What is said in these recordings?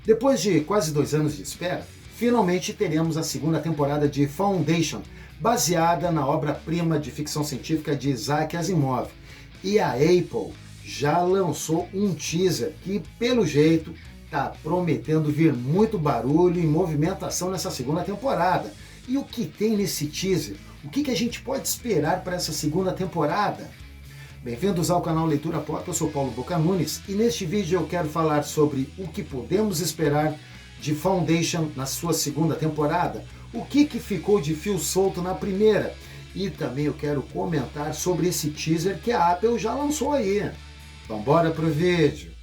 Depois de quase 2 anos de espera, finalmente teremos a segunda temporada de Foundation, baseada na obra-prima de ficção científica de Isaac Asimov. E a Apple já lançou um teaser que, pelo jeito, está prometendo vir muito barulho e movimentação nessa segunda temporada. E o que tem nesse teaser? O que a gente pode esperar para essa segunda temporada? Bem-vindos ao canal Leitura Pop, eu sou Paulo Boca Nunes e neste vídeo eu quero falar sobre o que podemos esperar de Foundation na sua segunda temporada, o que ficou de fio solto na primeira e também eu quero comentar sobre esse teaser que a Apple já lançou aí. Então bora pro vídeo!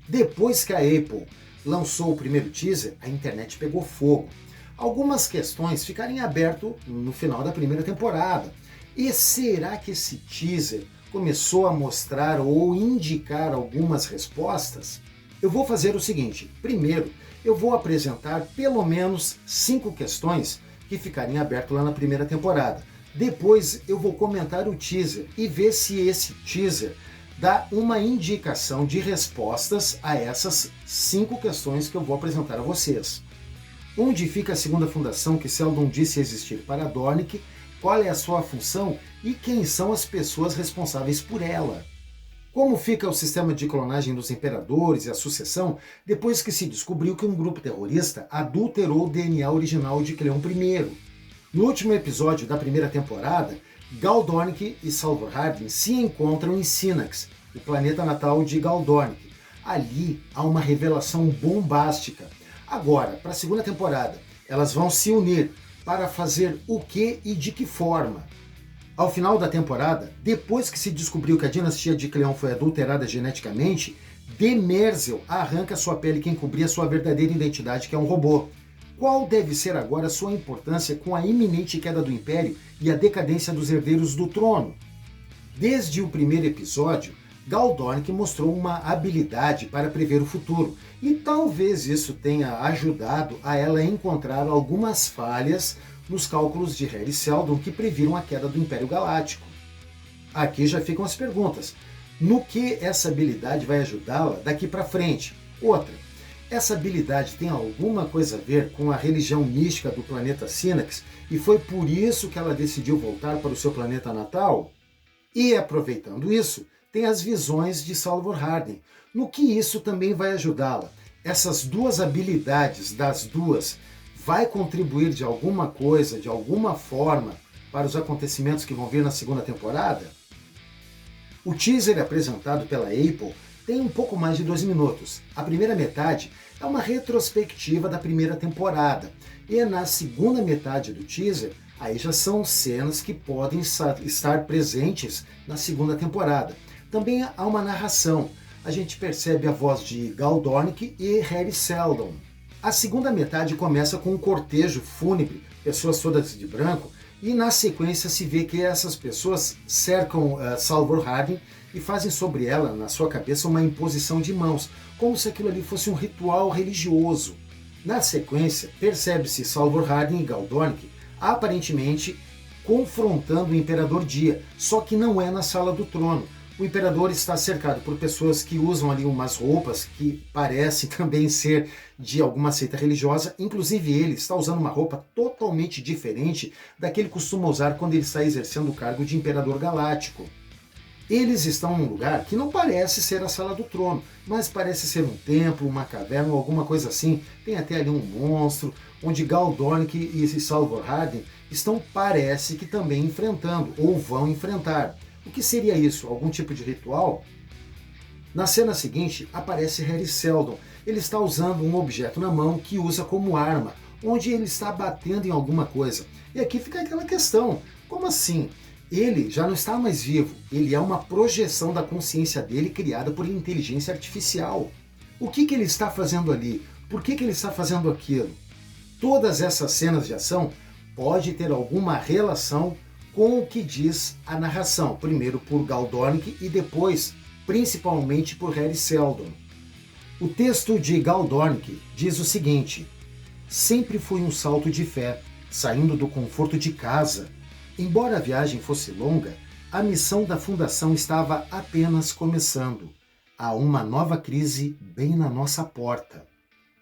Depois que a Apple lançou o primeiro teaser, a internet pegou fogo. Algumas questões ficaram em aberto no final da primeira temporada. E será que esse teaser começou a mostrar ou indicar algumas respostas? Eu vou fazer o seguinte: primeiro, eu vou apresentar pelo menos 5 questões que ficaram em aberto lá na primeira temporada. Depois eu vou comentar o teaser e ver se esse teaser dá uma indicação de respostas a essas 5 questões que eu vou apresentar a vocês. Onde fica a segunda fundação que Seldon disse existir para Dornick? Qual é a sua função e quem são as pessoas responsáveis por ela? Como fica o sistema de clonagem dos imperadores e a sucessão depois que se descobriu que um grupo terrorista adulterou o DNA original de Cleon I? No último episódio da primeira temporada, Gal Dornick e Salvor Hardin se encontram em Synax, o planeta natal de Gal Dornick. Ali há uma revelação bombástica. Agora, para a segunda temporada, elas vão se unir para fazer o que e de que forma? Ao final da temporada, depois que se descobriu que a dinastia de Cleon foi adulterada geneticamente, Demerzel arranca sua pele que encobria sua verdadeira identidade, que é um robô. Qual deve ser agora sua importância com a iminente queda do Império e a decadência dos herdeiros do trono? Desde o primeiro episódio, Gal Dornick mostrou uma habilidade para prever o futuro, e talvez isso tenha ajudado a ela encontrar algumas falhas nos cálculos de Harry Seldon que previram a queda do Império Galáctico. Aqui já ficam as perguntas. No que essa habilidade vai ajudá-la daqui para frente? Outra, essa habilidade tem alguma coisa a ver com a religião mística do planeta Synax e foi por isso que ela decidiu voltar para o seu planeta natal? E aproveitando isso, tem as visões de Salvor Hardin. No que isso também vai ajudá-la? Essas duas habilidades das duas vai contribuir de alguma coisa, de alguma forma, para os acontecimentos que vão vir na segunda temporada? O teaser apresentado pela Apple tem um pouco mais de 2 minutos. A primeira metade é uma retrospectiva da primeira temporada. E na segunda metade do teaser, aí já são cenas que podem estar presentes na segunda temporada. Também há uma narração. A gente percebe a voz de Gal Dornick e Harry Seldon. A segunda metade começa com um cortejo fúnebre, pessoas todas de branco, e na sequência se vê que essas pessoas cercam Salvor Hardin e fazem sobre ela, na sua cabeça, uma imposição de mãos, como se aquilo ali fosse um ritual religioso. Na sequência, percebe-se Salvor Hardin e Gal Dornick aparentemente confrontando o Imperador Dia, só que não é na Sala do Trono. O Imperador está cercado por pessoas que usam ali umas roupas que parecem também ser de alguma seita religiosa, inclusive ele está usando uma roupa totalmente diferente da que ele costuma usar quando ele está exercendo o cargo de Imperador Galáctico. Eles estão num lugar que não parece ser a Sala do Trono, mas parece ser um templo, uma caverna ou alguma coisa assim. Tem até ali um monstro, onde Gal Dornick e Salvor Hardin estão, parece que também enfrentando, ou vão enfrentar. O que seria isso? Algum tipo de ritual? Na cena seguinte, aparece Harry Seldon. Ele está usando um objeto na mão que usa como arma, onde ele está batendo em alguma coisa. E aqui fica aquela questão, como assim? Ele já não está mais vivo, ele é uma projeção da consciência dele criada por inteligência artificial. O que ele está fazendo ali? Por que ele está fazendo aquilo? Todas essas cenas de ação podem ter alguma relação com o que diz a narração, primeiro por Gal Dornick e depois, principalmente, por Harry Seldon. O texto de Gal Dornick diz o seguinte: sempre foi um salto de fé, saindo do conforto de casa. Embora a viagem fosse longa, a missão da Fundação estava apenas começando. Há uma nova crise bem na nossa porta.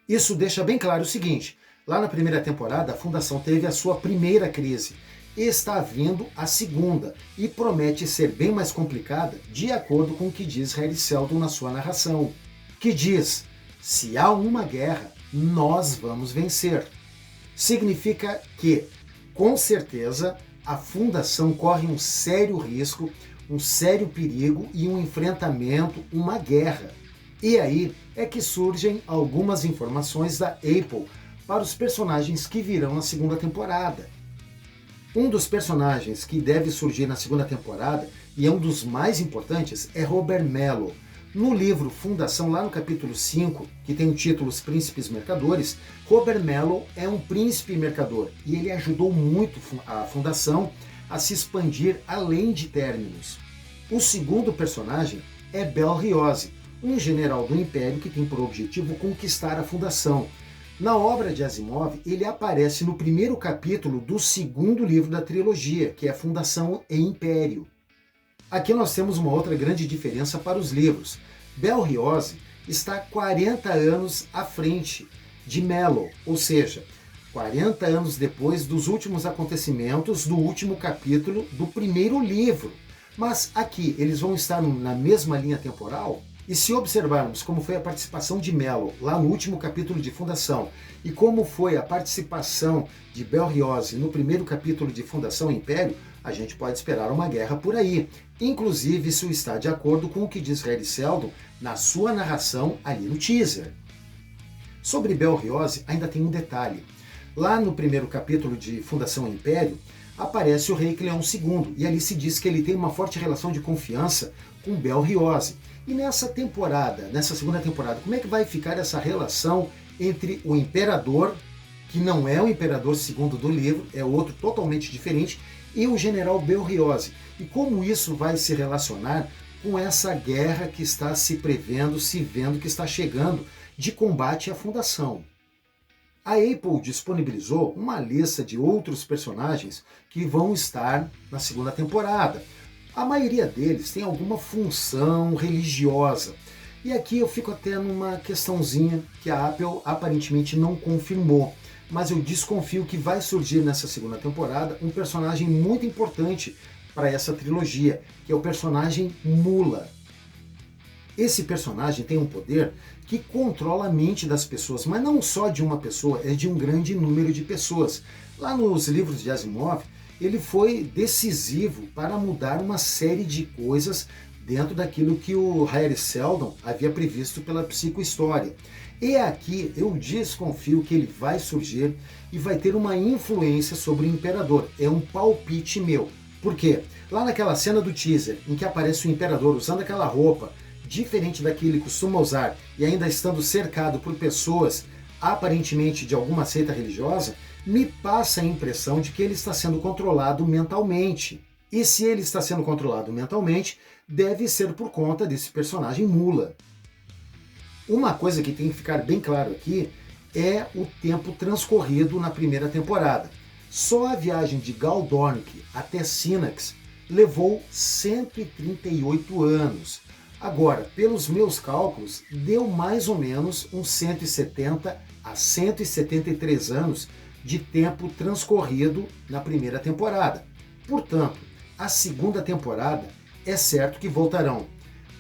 Isso deixa bem claro o seguinte: lá na primeira temporada, a Fundação teve a sua primeira crise. Está vindo a segunda e promete ser bem mais complicada, de acordo com o que diz Hari Seldon na sua narração, que diz: se há uma guerra, nós vamos vencer. Significa que, com certeza, a Fundação corre um sério risco, um sério perigo e um enfrentamento, uma guerra. E aí é que surgem algumas informações da Apple para os personagens que virão na segunda temporada. Um dos personagens que deve surgir na segunda temporada, e é um dos mais importantes, é Robert Mello. No livro Fundação, lá no capítulo 5, que tem o título Os Príncipes Mercadores, Robert Mello é um príncipe mercador e ele ajudou muito a Fundação a se expandir além de Terminus. O segundo personagem é Bel Riosi, um general do Império que tem por objetivo conquistar a Fundação. Na obra de Asimov, ele aparece no primeiro capítulo do segundo livro da trilogia, que é Fundação e Império. Aqui nós temos uma outra grande diferença para os livros. Bel Riosi está 40 anos à frente de Mello, ou seja, 40 anos depois dos últimos acontecimentos do último capítulo do primeiro livro. Mas aqui eles vão estar na mesma linha temporal? E se observarmos como foi a participação de Mello lá no último capítulo de Fundação e como foi a participação de Bel Riosi no primeiro capítulo de Fundação e Império, a gente pode esperar uma guerra por aí. Inclusive, isso está de acordo com o que diz Hari Seldon na sua narração ali no teaser. Sobre Bel Riosi, ainda tem um detalhe. Lá no primeiro capítulo de Fundação e Império, aparece o rei Cleon II, e ali se diz que ele tem uma forte relação de confiança com Bel Riosi. E nessa temporada, nessa segunda temporada, como é que vai ficar essa relação entre o imperador, que não é o imperador segundo do livro, é outro totalmente diferente, e o general Bel Riosi? E como isso vai se relacionar com essa guerra que está se prevendo, se vendo que está chegando, de combate à Fundação? A Apple disponibilizou uma lista de outros personagens que vão estar na segunda temporada. A maioria deles tem alguma função religiosa. E aqui eu fico até numa questãozinha que a Apple aparentemente não confirmou. Mas eu desconfio que vai surgir nessa segunda temporada um personagem muito importante para essa trilogia, que é o personagem Mula. Esse personagem tem um poder que controla a mente das pessoas, mas não só de uma pessoa, é de um grande número de pessoas. Lá nos livros de Asimov, ele foi decisivo para mudar uma série de coisas dentro daquilo que o Hari Seldon havia previsto pela psicohistória. E aqui eu desconfio que ele vai surgir e vai ter uma influência sobre o Imperador. É um palpite meu. Por quê? Lá naquela cena do teaser, em que aparece o Imperador usando aquela roupa diferente da que ele costuma usar e ainda estando cercado por pessoas aparentemente de alguma seita religiosa, me passa a impressão de que ele está sendo controlado mentalmente. E se ele está sendo controlado mentalmente, deve ser por conta desse personagem Mula. Uma coisa que tem que ficar bem claro aqui é o tempo transcorrido na primeira temporada. Só a viagem de Gal Dornick até Synax levou 138 anos. Agora, pelos meus cálculos, deu mais ou menos uns 170 a 173 anos de tempo transcorrido na primeira temporada. Portanto, a segunda temporada é certo que voltarão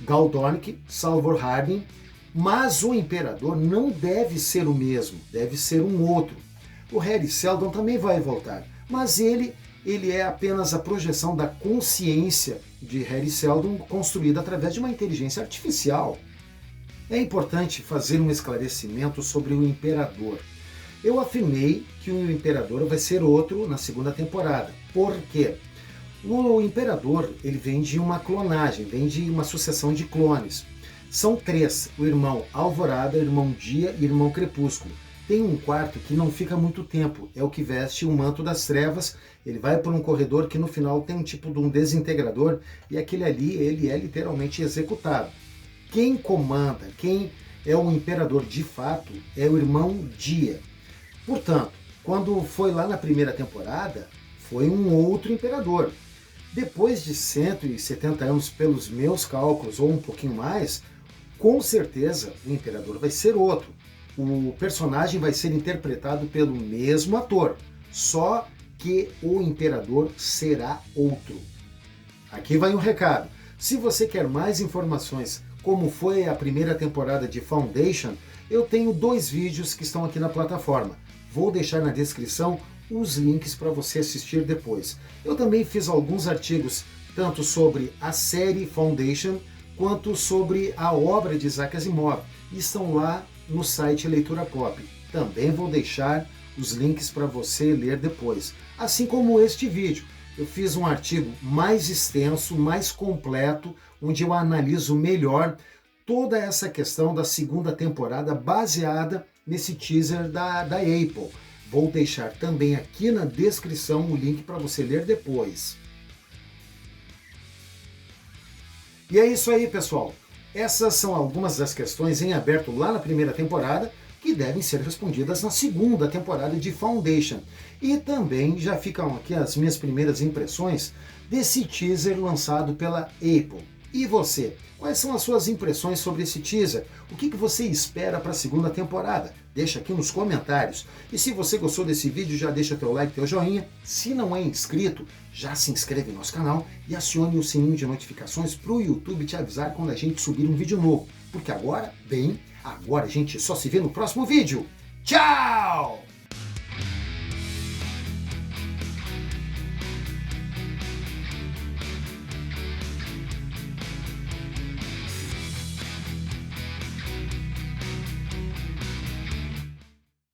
Gal Dornick, Salvor Hardin, mas o Imperador não deve ser o mesmo, deve ser um outro. O Hari Seldon também vai voltar, mas ele é apenas a projeção da consciência de Hari Seldon construída através de uma inteligência artificial. É importante fazer um esclarecimento sobre o Imperador. Eu afirmei que o Imperador vai ser outro na segunda temporada. Por quê? O Imperador ele vem de uma clonagem, vem de uma sucessão de clones. São três, o irmão Alvorada, irmão Dia e irmão Crepúsculo. Tem um quarto que não fica muito tempo, é o que veste o manto das trevas. Ele vai por um corredor que no final tem um tipo de um desintegrador e aquele ali ele é literalmente executado. Quem comanda, quem é o imperador de fato é o irmão Dia. Portanto, quando foi lá na primeira temporada, foi um outro imperador. Depois de 170 anos, pelos meus cálculos, ou um pouquinho mais, com certeza o imperador vai ser outro. O personagem vai ser interpretado pelo mesmo ator, só que o imperador será outro. Aqui vai um recado. Se você quer mais informações como foi a primeira temporada de Foundation, eu tenho 2 vídeos que estão aqui na plataforma. Vou deixar na descrição os links para você assistir depois. Eu também fiz alguns artigos tanto sobre a série Foundation quanto sobre a obra de Isaac Asimov. E estão lá no site Leitura Pop. Também vou deixar os links para você ler depois. Assim como este vídeo. Eu fiz um artigo mais extenso, mais completo, onde eu analiso melhor toda essa questão da segunda temporada baseada nesse teaser da Apple. Vou deixar também aqui na descrição o link para você ler depois. E é isso aí, pessoal. Essas são algumas das questões em aberto lá na primeira temporada que devem ser respondidas na segunda temporada de Foundation. E também já ficam aqui as minhas primeiras impressões desse teaser lançado pela Apple. E você? Quais são as suas impressões sobre esse teaser? O que você espera para a segunda temporada? Deixa aqui nos comentários. E se você gostou desse vídeo, já deixa teu like, teu joinha. Se não é inscrito, já se inscreve no nosso canal e acione o sininho de notificações para o YouTube te avisar quando a gente subir um vídeo novo. Porque agora a gente só se vê no próximo vídeo. Tchau!